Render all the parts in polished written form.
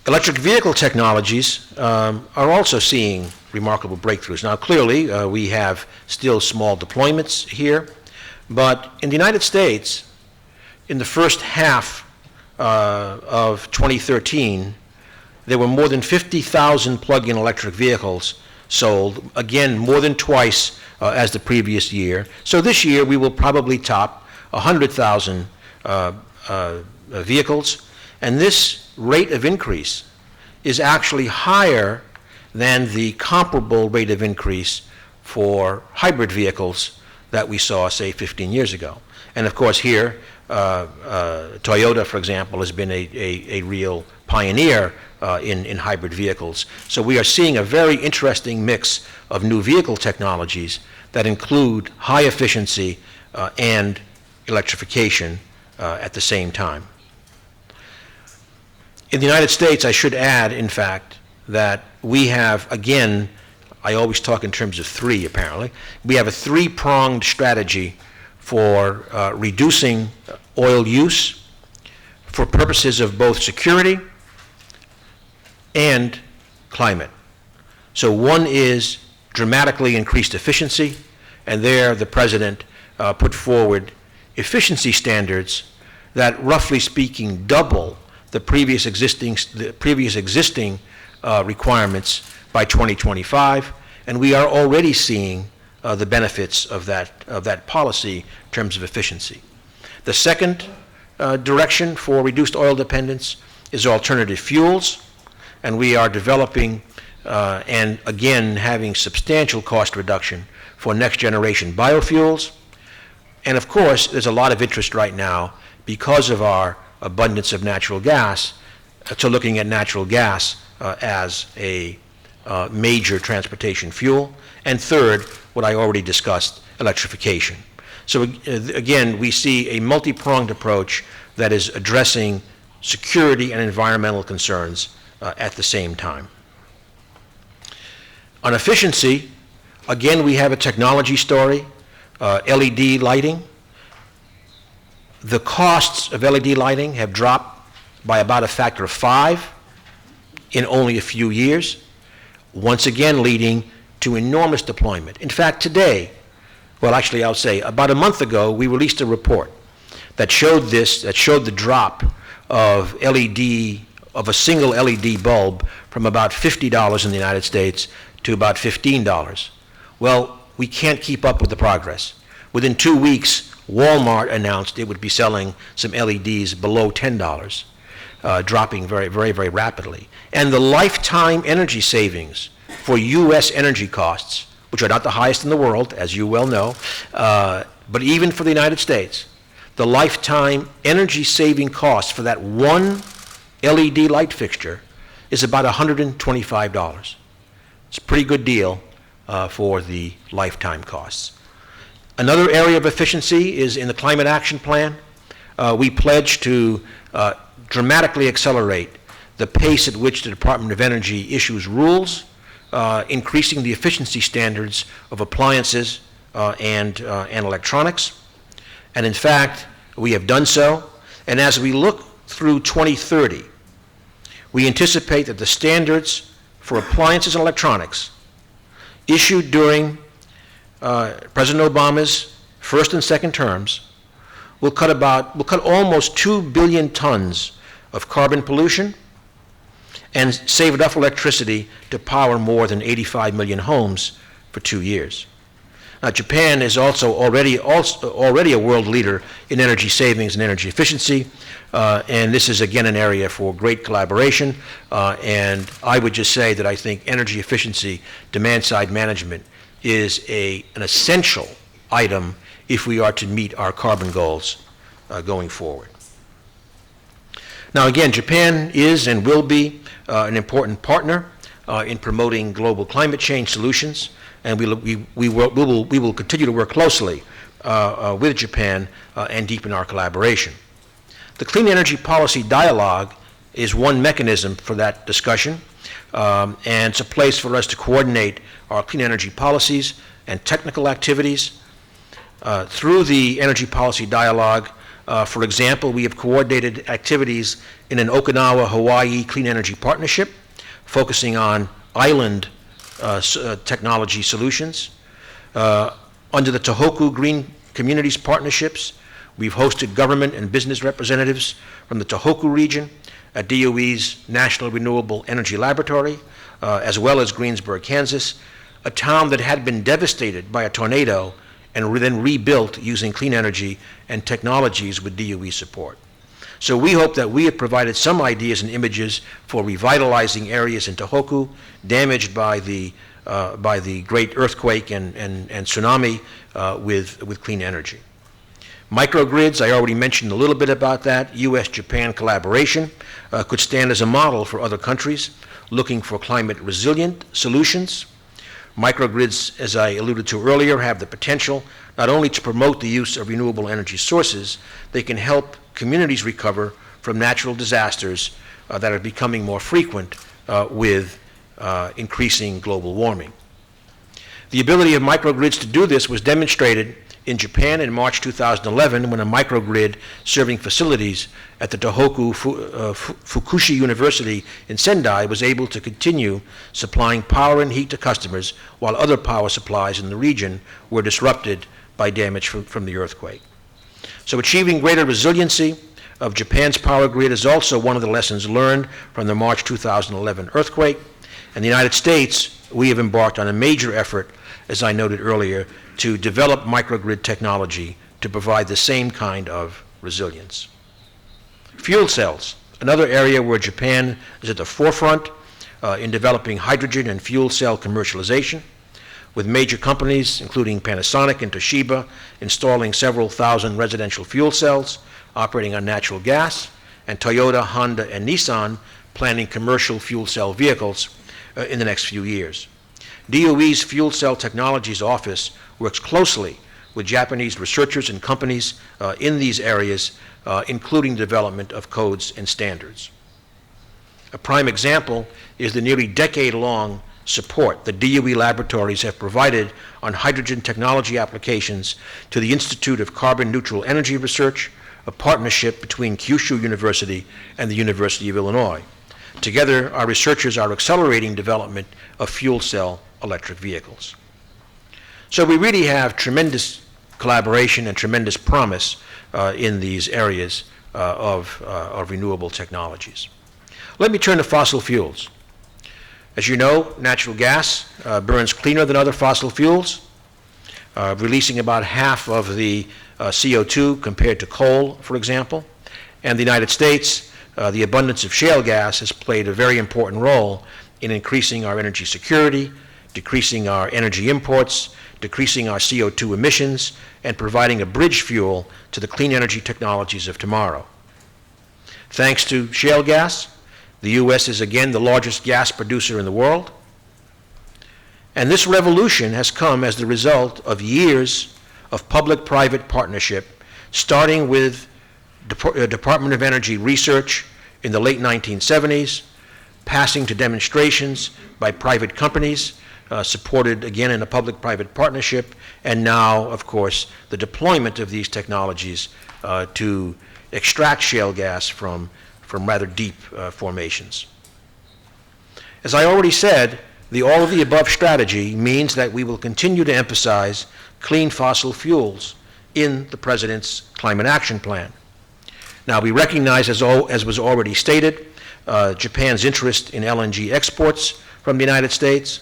Electric vehicle technologies are also seeing remarkable breakthroughs. Now, clearly, we have still small deployments here, but in the United States, in the first half of 2013, there were more than 50,000 plug-in electric vehicles sold, again, more than twice as the previous year. So this year, we will probably top 100,000 vehicles, and this rate of increase is actually higher than the comparable rate of increase for hybrid vehicles that we saw, say, 15 years ago. And of course here, Toyota, for example, has been a real pioneer in hybrid vehicles. So we are seeing a very interesting mix of new vehicle technologies that include high efficiency and electrification at the same time. In the United States, I should add, in fact, that we have, again, I always talk in terms of three, apparently. We have a three-pronged strategy for reducing oil use for purposes of both security and climate. So one is dramatically increased efficiency, and there the President put forward efficiency standards that, roughly speaking, double the previous existing requirements by 2025, and we are already seeing the benefits of that policy in terms of efficiency. The second direction for reduced oil dependence is alternative fuels, and we are developing and again having substantial cost reduction for next generation biofuels. And of course, there's a lot of interest right now because of our abundance of natural gas to looking at natural gas as a major transportation fuel. And third, what I already discussed, electrification. So again, we see a multi-pronged approach that is addressing security and environmental concerns at the same time. On efficiency, again, we have a technology story, LED lighting. The costs of LED lighting have dropped by about a factor of 5 in only a few years, once again leading to enormous deployment. In fact, today, well, actually, I'll say about a month ago, we released a report that showed the drop of a single LED bulb from about $50 in the United States to about $15. Well, we can't keep up with the progress. Within 2 weeks, Walmart announced it would be selling some LEDs below $10, dropping very, very, very rapidly. And the lifetime energy savings for U.S. energy costs, which are not the highest in the world, as you well know, but even for the United States, the lifetime energy saving cost for that one LED light fixture is about $125. It's a pretty good deal for the lifetime costs. Another area of efficiency is in the Climate Action Plan. We pledge to dramatically accelerate the pace at which the Department of Energy issues rules, increasing the efficiency standards of appliances and electronics. And in fact, we have done so. And as we look through 2030, we anticipate that the standards for appliances and electronics issued during President Obama's first and second terms will cut almost 2 billion tons of carbon pollution and save enough electricity to power more than 85 million homes for 2 years. Now, Japan is also already a world leader in energy savings and energy efficiency, and this is again an area for great collaboration. And I would just say that I think energy efficiency, demand-side management, is an essential item if we are to meet our carbon goals going forward. Now, again, Japan is and will be an important partner in promoting global climate change solutions, and we will continue to work closely with Japan and deepen our collaboration. The Clean Energy Policy Dialogue is one mechanism for that discussion, and it's a place for us to coordinate our clean energy policies and technical activities. Through the Energy Policy Dialogue, For example, we have coordinated activities in an Okinawa-Hawaii Clean Energy Partnership, focusing on island technology solutions. Under the Tohoku Green Communities Partnerships, we've hosted government and business representatives from the Tohoku region at DOE's National Renewable Energy Laboratory, as well as Greensburg, Kansas, a town that had been devastated by a tornado and then rebuilt using clean energy and technologies with DOE support. So we hope that we have provided some ideas and images for revitalizing areas in Tohoku damaged by the great earthquake and tsunami with clean energy. Microgrids, I already mentioned a little bit about that. U.S.-Japan collaboration could stand as a model for other countries looking for climate-resilient solutions. Microgrids, as I alluded to earlier, have the potential not only to promote the use of renewable energy sources, they can help communities recover from natural disasters that are becoming more frequent with increasing global warming. The ability of microgrids to do this was demonstrated in Japan in March 2011 when a microgrid serving facilities at the Tohoku Fukushi University in Sendai was able to continue supplying power and heat to customers while other power supplies in the region were disrupted by damage from the earthquake. So achieving greater resiliency of Japan's power grid is also one of the lessons learned from the March 2011 earthquake. In the United States, we have embarked on a major effort, as I noted earlier, to develop microgrid technology to provide the same kind of resilience. Fuel cells, another area where Japan is at the forefront in developing hydrogen and fuel cell commercialization, with major companies, including Panasonic and Toshiba, installing several thousand residential fuel cells operating on natural gas, and Toyota, Honda, and Nissan planning commercial fuel cell vehicles in the next few years. DOE's Fuel Cell Technologies Office works closely with Japanese researchers and companies in these areas, including the development of codes and standards. A prime example is the nearly decade-long support the DOE laboratories have provided on hydrogen technology applications to the Institute of Carbon Neutral Energy Research, a partnership between Kyushu University and the University of Illinois. Together, our researchers are accelerating development of fuel cell electric vehicles. So we really have tremendous collaboration and tremendous promise in these areas of renewable technologies. Let me turn to fossil fuels. As you know, natural gas burns cleaner than other fossil fuels, releasing about half of the CO2 compared to coal, for example. And the United States, the abundance of shale gas has played a very important role in increasing our energy security, decreasing our energy imports, decreasing our CO2 emissions, and providing a bridge fuel to the clean energy technologies of tomorrow. Thanks to shale gas, the U.S. is again the largest gas producer in the world. And this revolution has come as the result of years of public-private partnership, starting with Department of Energy research in the late 1970s, passing to demonstrations by private companies, supported again in a public-private partnership, and now, of course, the deployment of these technologies to extract shale gas from rather deep formations. As I already said, the all-of-the-above strategy means that we will continue to emphasize clean fossil fuels in the President's Climate Action Plan. Now, we recognize, as was already stated, Japan's interest in LNG exports from the United States,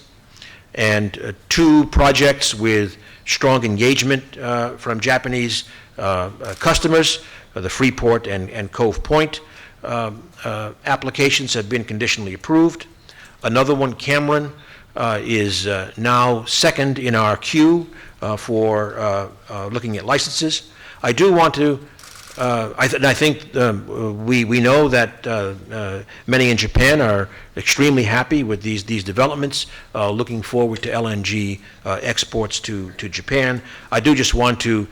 and two projects with strong engagement from Japanese customers, the Freeport and Cove Point applications have been conditionally approved. Another one, Cameron, is now second in our queue for looking at licenses. I do want to, I think we know that many in Japan are extremely happy with these developments, looking forward to LNG exports to Japan. I do just want to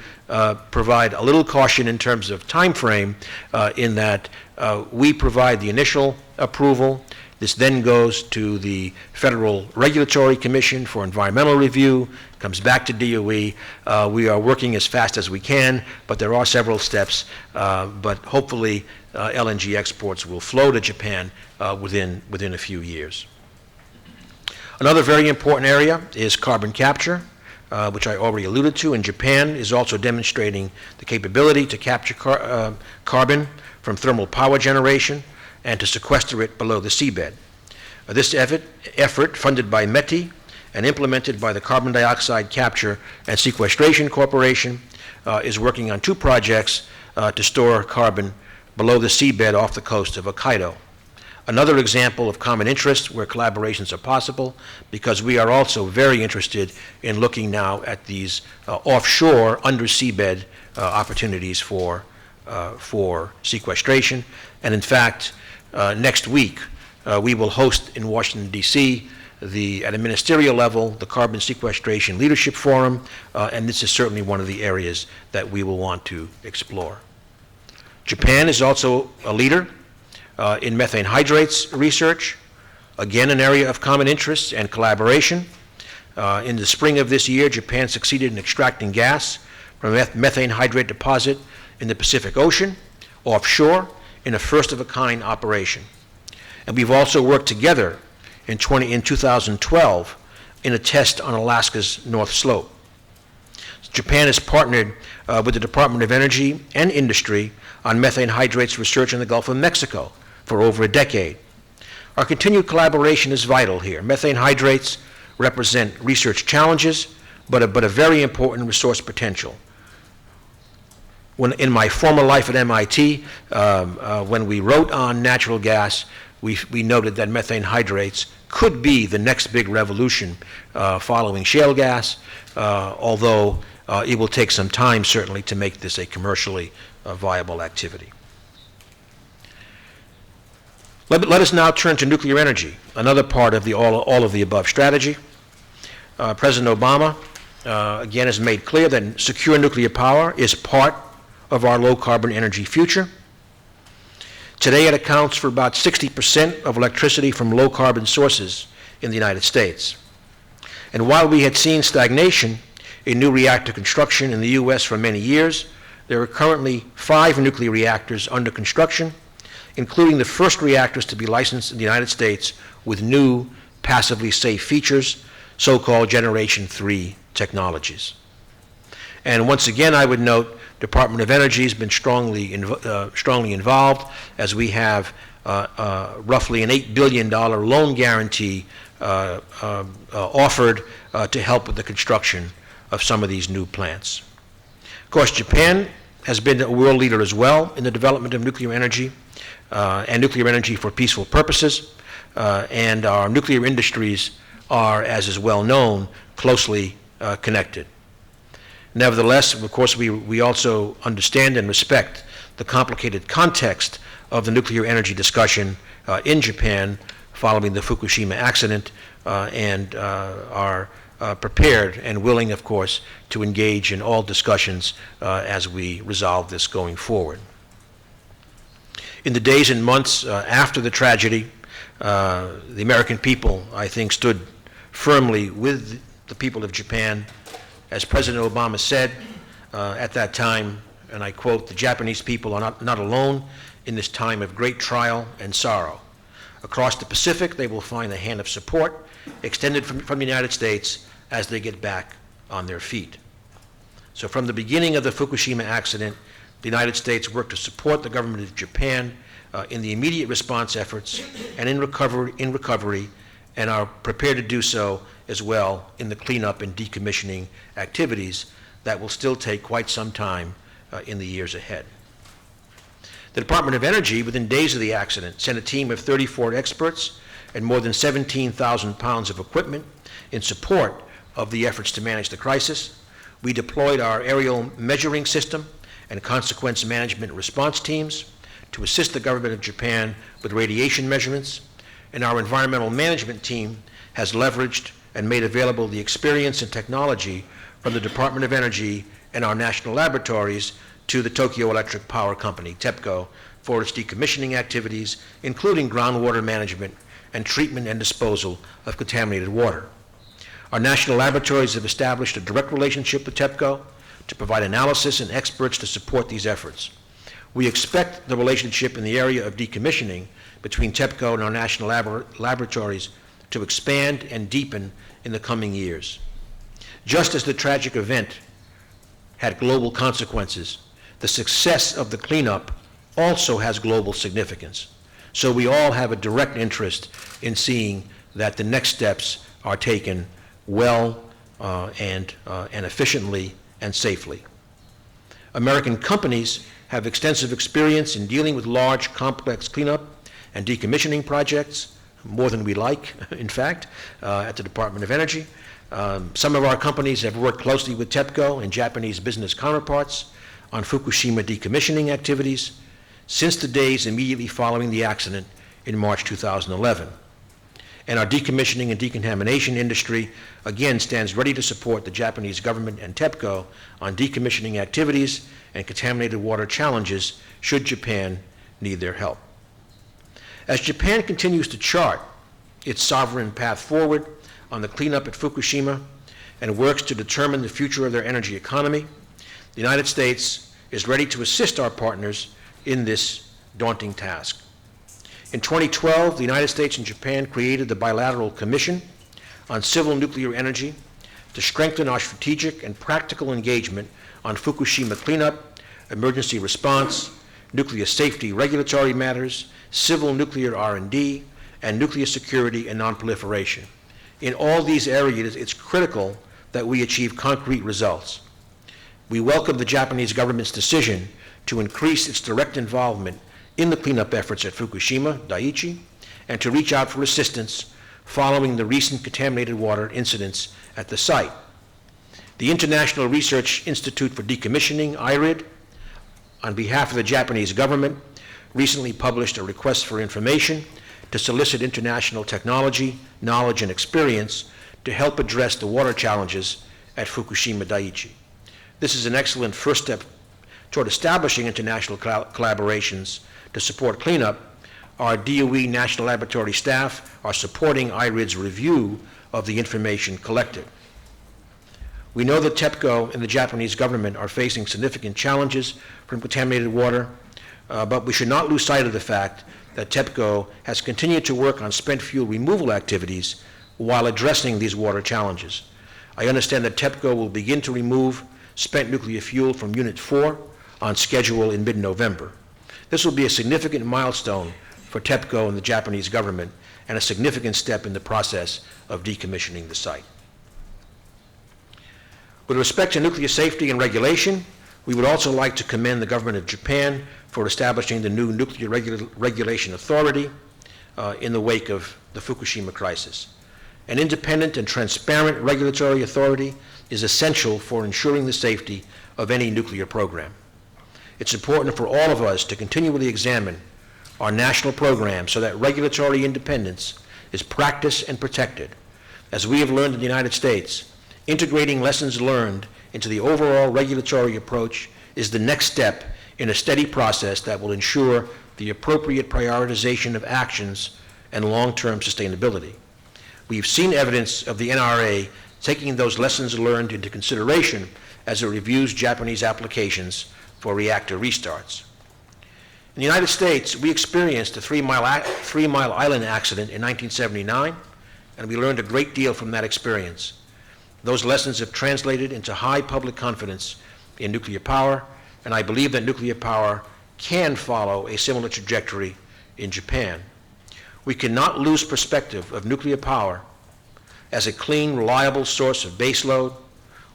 provide a little caution in terms of time frame in that We provide the initial approval. This then goes to the Federal Regulatory Commission for environmental review, comes back to DOE. We are working as fast as we can, but there are several steps, but hopefully LNG exports will flow to Japan within a few years. Another very important area is carbon capture, which I already alluded to, and Japan is also demonstrating the capability to capture carbon from thermal power generation and to sequester it below the seabed. This effort, funded by METI and implemented by the Carbon Dioxide Capture and Sequestration Corporation, is working on 2 projects to store carbon below the seabed off the coast of Hokkaido. Another example of common interest where collaborations are possible, because we are also very interested in looking now at these offshore, under seabed opportunities for sequestration. And in fact, next week, we will host in Washington, D.C., at a ministerial level, the Carbon Sequestration Leadership Forum, and this is certainly one of the areas that we will want to explore. Japan is also a leader in methane hydrates research, again an area of common interest and collaboration. In the spring of this year, Japan succeeded in extracting gas from a methane hydrate deposit in the Pacific Ocean, offshore, in a first-of-a-kind operation. And we've also worked together in 2012 in a test on Alaska's North Slope. Japan has partnered with the Department of Energy and Industry on methane hydrates research in the Gulf of Mexico for over a decade. Our continued collaboration is vital here. Methane hydrates represent research challenges, but a very important resource potential. In my former life at MIT, when we wrote on natural gas, we noted that methane hydrates could be the next big revolution following shale gas, although it will take some time, certainly, to make this a commercially viable activity. Let us now turn to nuclear energy, another part of the all of the above strategy. President Obama, again, has made clear that secure nuclear power is part of our low-carbon energy future. Today, it accounts for about 60% of electricity from low-carbon sources in the United States. And while we had seen stagnation in new reactor construction in the U.S. for many years, there are currently 5 nuclear reactors under construction, including the first reactors to be licensed in the United States with new passively safe features, so-called Generation 3 technologies. And once again, I would note, Department of Energy has been strongly involved, as we have roughly an $8 billion loan guarantee offered to help with the construction of some of these new plants. Of course, Japan has been a world leader as well in the development of nuclear energy and nuclear energy for peaceful purposes, and our nuclear industries are, as is well known, closely connected. Nevertheless, of course, we also understand and respect the complicated context of the nuclear energy discussion in Japan following the Fukushima accident, and are prepared and willing, of course, to engage in all discussions as we resolve this going forward. In the days and months after the tragedy, the American people, I think, stood firmly with the people of Japan. As President Obama said at that time, and I quote, "The Japanese people are not alone in this time of great trial and sorrow. Across the Pacific, they will find a hand of support extended from the United States as they get back on their feet." So from the beginning of the Fukushima accident, the United States worked to support the government of Japan in the immediate response efforts and in recovery, and are prepared to do so as well in the cleanup and decommissioning activities that will still take quite some time in the years ahead. The Department of Energy, within days of the accident, sent a team of 34 experts and more than 17,000 pounds of equipment in support of the efforts to manage the crisis. We deployed our aerial measuring system and consequence management response teams to assist the government of Japan with radiation measurements, and our environmental management team has leveraged and made available the experience and technology from the Department of Energy and our national laboratories to the Tokyo Electric Power Company, TEPCO, for its decommissioning activities, including groundwater management and treatment and disposal of contaminated water. Our national laboratories have established a direct relationship with TEPCO to provide analysis and experts to support these efforts. We expect the relationship in the area of decommissioning between TEPCO and our national laboratories to expand and deepen in the coming years. Just as the tragic event had global consequences, the success of the cleanup also has global significance. So we all have a direct interest in seeing that the next steps are taken well and efficiently and safely. American companies have extensive experience in dealing with large, complex cleanup and decommissioning projects, more than we like, in fact, at the Department of Energy. Some of our companies have worked closely with TEPCO and Japanese business counterparts on Fukushima decommissioning activities since the days immediately following the accident in March 2011. And our decommissioning and decontamination industry, again, stands ready to support the Japanese government and TEPCO on decommissioning activities and contaminated water challenges should Japan need their help. As Japan continues to chart its sovereign path forward on the cleanup at Fukushima and works to determine the future of their energy economy, the United States is ready to assist our partners in this daunting task. In 2012, the United States and Japan created the Bilateral Commission on Civil Nuclear Energy to strengthen our strategic and practical engagement on Fukushima cleanup, emergency response, nuclear safety regulatory matters, civil nuclear R&D, and nuclear security and nonproliferation. In all these areas, it's critical that we achieve concrete results. We welcome the Japanese government's decision to increase its direct involvement in the cleanup efforts at Fukushima Daiichi and to reach out for assistance following the recent contaminated water incidents at the site. The International Research Institute for Decommissioning, IRID, on behalf of the Japanese government, recently published a request for information to solicit international technology, knowledge, and experience to help address the water challenges at Fukushima Daiichi. This is an excellent first step toward establishing international collaborations to support cleanup. Our DOE National Laboratory staff are supporting IRID's review of the information collected. We know that TEPCO and the Japanese government are facing significant challenges from contaminated water, but we should not lose sight of the fact that TEPCO has continued to work on spent fuel removal activities while addressing these water challenges. I understand that TEPCO will begin to remove spent nuclear fuel from Unit 4 on schedule in mid-November. This will be a significant milestone for TEPCO and the Japanese government and a significant step in the process of decommissioning the site. With respect to nuclear safety and regulation, we would also like to commend the government of Japan for establishing the new Nuclear Regulation Authority in the wake of the Fukushima crisis. An independent and transparent regulatory authority is essential for ensuring the safety of any nuclear program. It's important for all of us to continually examine our national programs so that regulatory independence is practiced and protected. As we have learned in the United States, integrating lessons learned into the overall regulatory approach is the next step in a steady process that will ensure the appropriate prioritization of actions and long-term sustainability. We've seen evidence of the NRA taking those lessons learned into consideration as it reviews Japanese applications for reactor restarts. In the United States, we experienced a Three Mile Island accident in 1979, and we learned a great deal from that experience. Those lessons have translated into high public confidence in nuclear power, and I believe that nuclear power can follow a similar trajectory in Japan. We cannot lose perspective of nuclear power as a clean, reliable source of baseload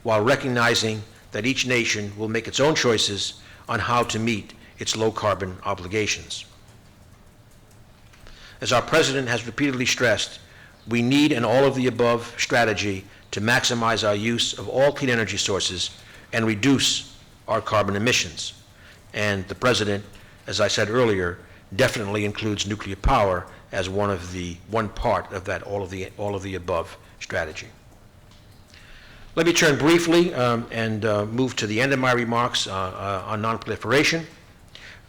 while recognizing that each nation will make its own choices on how to meet its low-carbon obligations. As our President has repeatedly stressed, we need an all-of-the-above strategy to maximize our use of all clean energy sources and reduce our carbon emissions. And the President, as I said earlier, definitely includes nuclear power as one part of that all of the above strategy. Let me turn briefly and move to the end of my remarks on nonproliferation.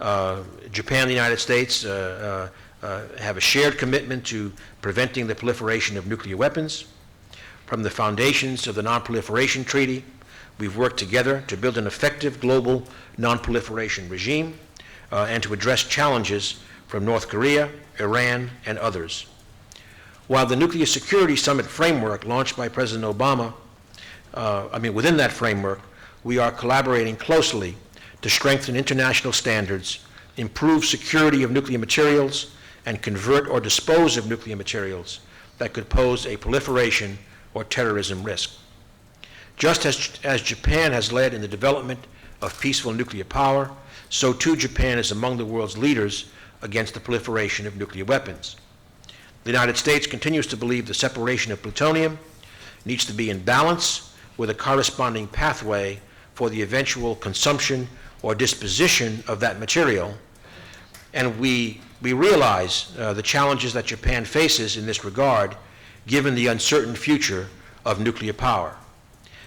Japan and the United States have a shared commitment to preventing the proliferation of nuclear weapons. From the foundations of the Non-Proliferation Treaty, we've worked together to build an effective global non-proliferation regime and to address challenges from North Korea, Iran, and others. While the Nuclear Security Summit framework launched by President Obama, within that framework, we are collaborating closely to strengthen international standards, improve security of nuclear materials, and convert or dispose of nuclear materials that could pose a proliferation or terrorism risk. Just as Japan has led in the development of peaceful nuclear power, so too Japan is among the world's leaders against the proliferation of nuclear weapons. The United States continues to believe the separation of plutonium needs to be in balance with a corresponding pathway for the eventual consumption or disposition of that material, and we realize the challenges that Japan faces in this regard, given the uncertain future of nuclear power.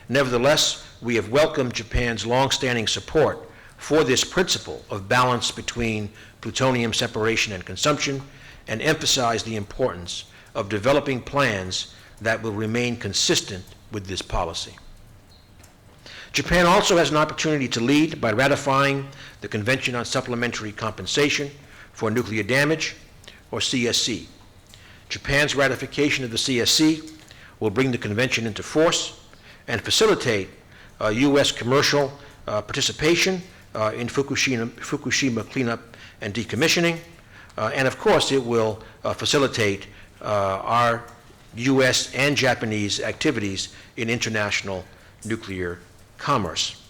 Nevertheless, we have welcomed Japan's long-standing support for this principle of balance between plutonium separation and consumption, and emphasize the importance of developing plans that will remain consistent with this policy. Japan also has an opportunity to lead by ratifying the Convention on Supplementary Compensation for Nuclear Damage, or CSC. Japan's ratification of the CSC will bring the convention into force and facilitate U.S. commercial participation in Fukushima cleanup and decommissioning, and of course it will facilitate our U.S. and Japanese activities in international nuclear commerce.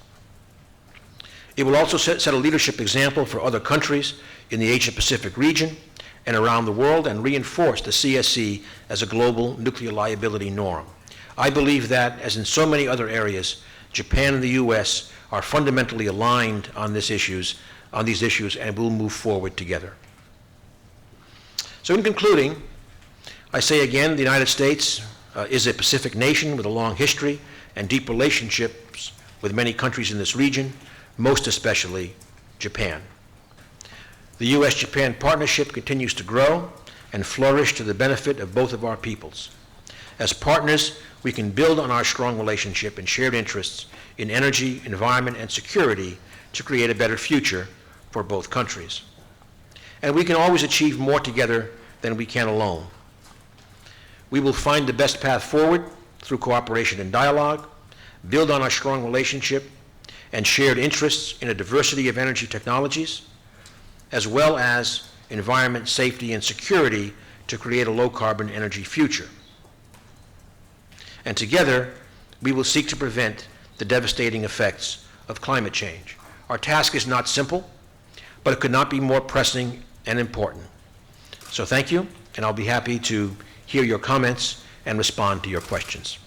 It will also set a leadership example for other countries in the Asia-Pacific region and around the world, and reinforce the CSC as a global nuclear liability norm. I believe that, as in so many other areas, Japan and the U.S. are fundamentally aligned on these issues, and will move forward together. So in concluding, I say again, the United States is a Pacific nation with a long history and deep relationships with many countries in this region, most especially Japan. The U.S.-Japan partnership continues to grow and flourish to the benefit of both of our peoples. As partners, we can build on our strong relationship and shared interests in energy, environment, and security to create a better future for both countries. And we can always achieve more together than we can alone. We will find the best path forward through cooperation and dialogue, build on our strong relationship and shared interests in a diversity of energy technologies, as well as environment, safety, and security to create a low-carbon energy future. And together, we will seek to prevent the devastating effects of climate change. Our task is not simple, but it could not be more pressing and important. So thank you, and I'll be happy to hear your comments and respond to your questions.